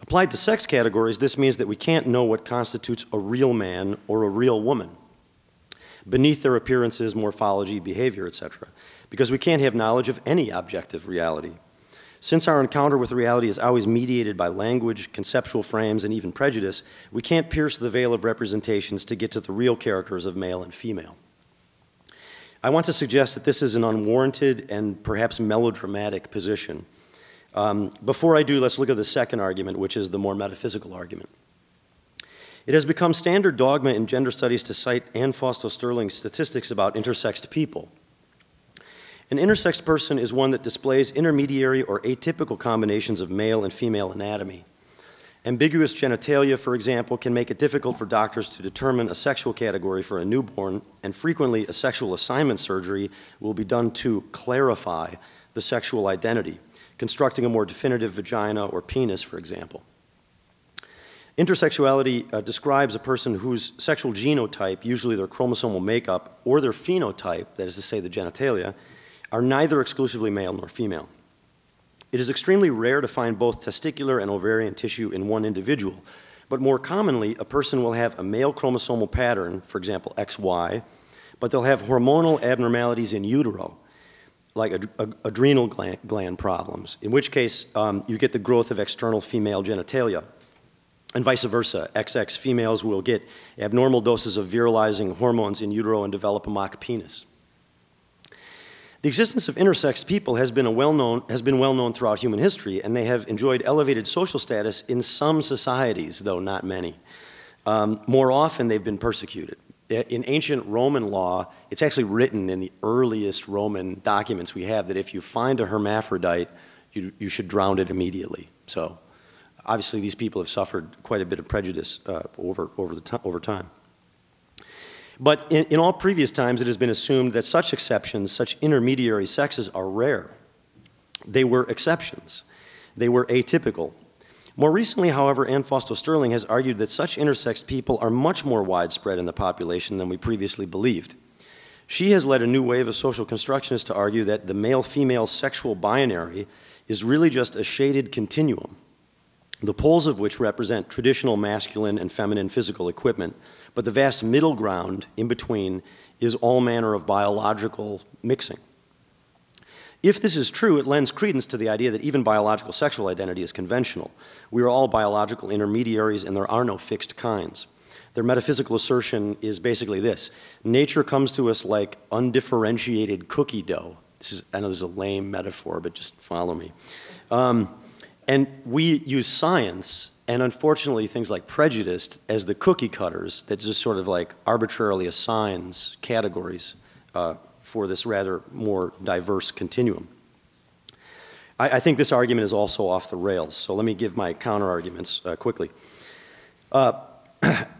Applied to sex categories, this means that we can't know what constitutes a real man or a real woman beneath their appearances, morphology, behavior, etc., because we can't have knowledge of any objective reality. Since our encounter with reality is always mediated by language, conceptual frames, and even prejudice, we can't pierce the veil of representations to get to the real characters of male and female. I want to suggest that this is an unwarranted and perhaps melodramatic position. Before I do, let's look at the second argument, which is the more metaphysical argument. It has become standard dogma in gender studies to cite Anne Fausto Sterling's statistics about intersexed people. An intersexed person is one that displays intermediary or atypical combinations of male and female anatomy. Ambiguous genitalia, for example, can make it difficult for doctors to determine a sexual category for a newborn, and frequently a sexual assignment surgery will be done to clarify the sexual identity, constructing a more definitive vagina or penis, for example. Intersexuality describes a person whose sexual genotype, usually their chromosomal makeup, or their phenotype, that is to say the genitalia, are neither exclusively male nor female. It is extremely rare to find both testicular and ovarian tissue in one individual, but more commonly, a person will have a male chromosomal pattern, for example, XY, but they'll have hormonal abnormalities in utero, like adrenal gland problems, in which case you get the growth of external female genitalia. And vice versa, XX females will get abnormal doses of virilizing hormones in utero and develop a mock penis. The existence of intersexed people has been well known throughout human history, and they have enjoyed elevated social status in some societies, though not many. More often, they've been persecuted. In ancient Roman law, it's actually written in the earliest Roman documents we have that if you find a hermaphrodite, you should drown it immediately. So obviously, these people have suffered quite a bit of prejudice over time. But in all previous times, it has been assumed that such exceptions, such intermediary sexes, are rare. They were exceptions. They were atypical. More recently, however, Anne Fausto Sterling has argued that such intersexed people are much more widespread in the population than we previously believed. She has led a new wave of social constructionists to argue that the male-female sexual binary is really just a shaded continuum, the poles of which represent traditional masculine and feminine physical equipment, but the vast middle ground in between is all manner of biological mixing. If this is true, it lends credence to the idea that even biological sexual identity is conventional. We are all biological intermediaries, and there are no fixed kinds. Their metaphysical assertion is basically this: nature comes to us like undifferentiated cookie dough. I know this is a lame metaphor, but just follow me. And we use science and unfortunately things like prejudice as the cookie cutters that just sort of like arbitrarily assigns categories for this rather more diverse continuum. I think this argument is also off the rails, so let me give my counter-arguments quickly.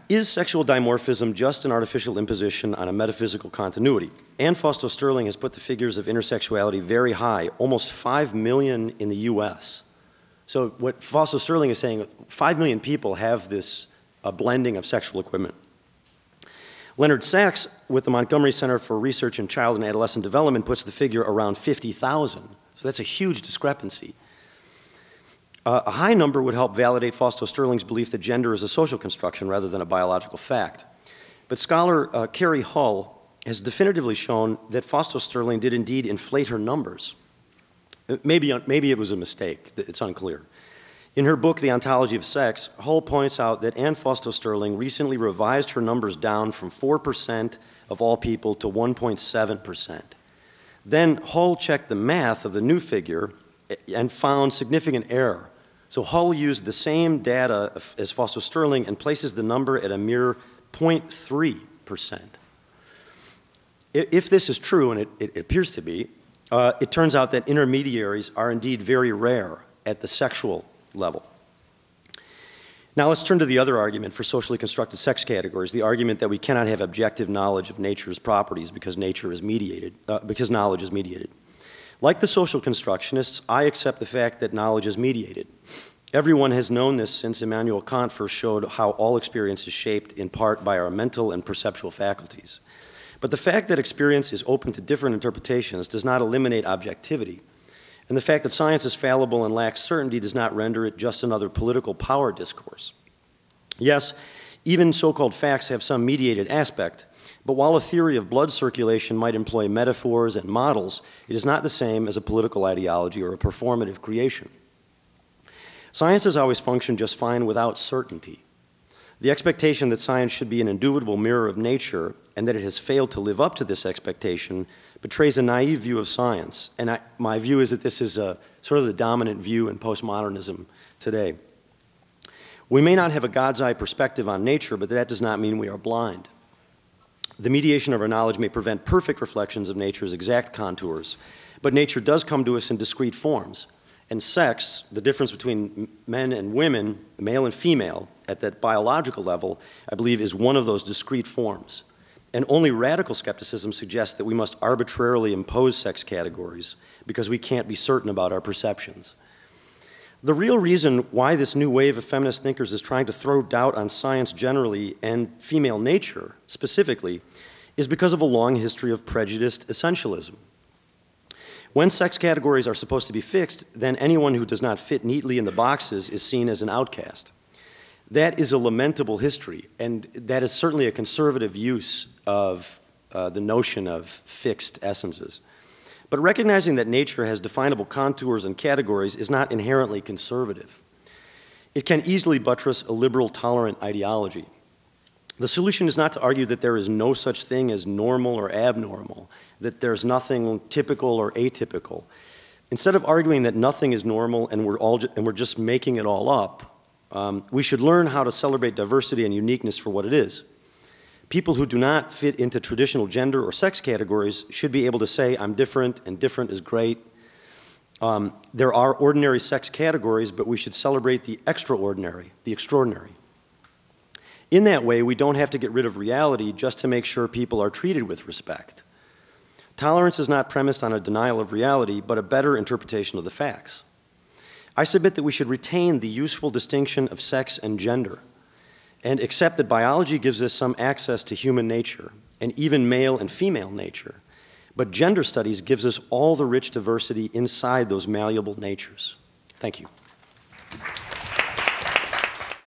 Is sexual dimorphism just an artificial imposition on a metaphysical continuity? Anne Fausto Sterling has put the figures of intersexuality very high, almost 5 million in the US. So what Fausto Sterling is saying, 5 million people have this blending of sexual equipment. Leonard Sachs, with the Montgomery Center for Research in Child and Adolescent Development, puts the figure around 50,000. So that's a huge discrepancy. A high number would help validate Fausto Sterling's belief that gender is a social construction rather than a biological fact. But scholar Carrie Hull has definitively shown that Fausto Sterling did indeed inflate her numbers. Maybe it was a mistake. It's unclear. In her book, The Ontology of Sex, Hull points out that Anne Fausto Sterling recently revised her numbers down from 4% of all people to 1.7%. Then Hull checked the math of the new figure and found significant error. So Hull used the same data as Fausto Sterling and places the number at a mere 0.3%. If this is true, and it appears to be, it turns out that intermediaries are indeed very rare at the sexual level. Now let's turn to the other argument for socially constructed sex categories, the argument that we cannot have objective knowledge of nature's properties because nature is mediated, because knowledge is mediated. Like the social constructionists, I accept the fact that knowledge is mediated. Everyone has known this since Immanuel Kant first showed how all experience is shaped in part by our mental and perceptual faculties. But the fact that experience is open to different interpretations does not eliminate objectivity. And the fact that science is fallible and lacks certainty does not render it just another political power discourse. Yes, even so-called facts have some mediated aspect, but while a theory of blood circulation might employ metaphors and models, it is not the same as a political ideology or a performative creation. Science has always functioned just fine without certainty. The expectation that science should be an indubitable mirror of nature and that it has failed to live up to this expectation betrays a naive view of science. And my view is that this is sort of the dominant view in postmodernism today. We may not have a God's eye perspective on nature, but that does not mean we are blind. The mediation of our knowledge may prevent perfect reflections of nature's exact contours, but nature does come to us in discrete forms. And sex, the difference between men and women, male and female, at that biological level, I believe is one of those discrete forms. And only radical skepticism suggests that we must arbitrarily impose sex categories because we can't be certain about our perceptions. The real reason why this new wave of feminist thinkers is trying to throw doubt on science generally and female nature specifically is because of a long history of prejudiced essentialism. When sex categories are supposed to be fixed, then anyone who does not fit neatly in the boxes is seen as an outcast. That is a lamentable history, and that is certainly a conservative use of the notion of fixed essences. But recognizing that nature has definable contours and categories is not inherently conservative. It can easily buttress a liberal, tolerant ideology. The solution is not to argue that there is no such thing as normal or abnormal, that there's nothing typical or atypical. Instead of arguing that nothing is normal and we're just making it all up, we should learn how to celebrate diversity and uniqueness for what it is. People who do not fit into traditional gender or sex categories should be able to say, I'm different and different is great. There are ordinary sex categories, but we should celebrate the extraordinary, the extraordinary. In that way, we don't have to get rid of reality just to make sure people are treated with respect. Tolerance is not premised on a denial of reality, but a better interpretation of the facts. I submit that we should retain the useful distinction of sex and gender and accept that biology gives us some access to human nature and even male and female nature, but gender studies gives us all the rich diversity inside those malleable natures. Thank you.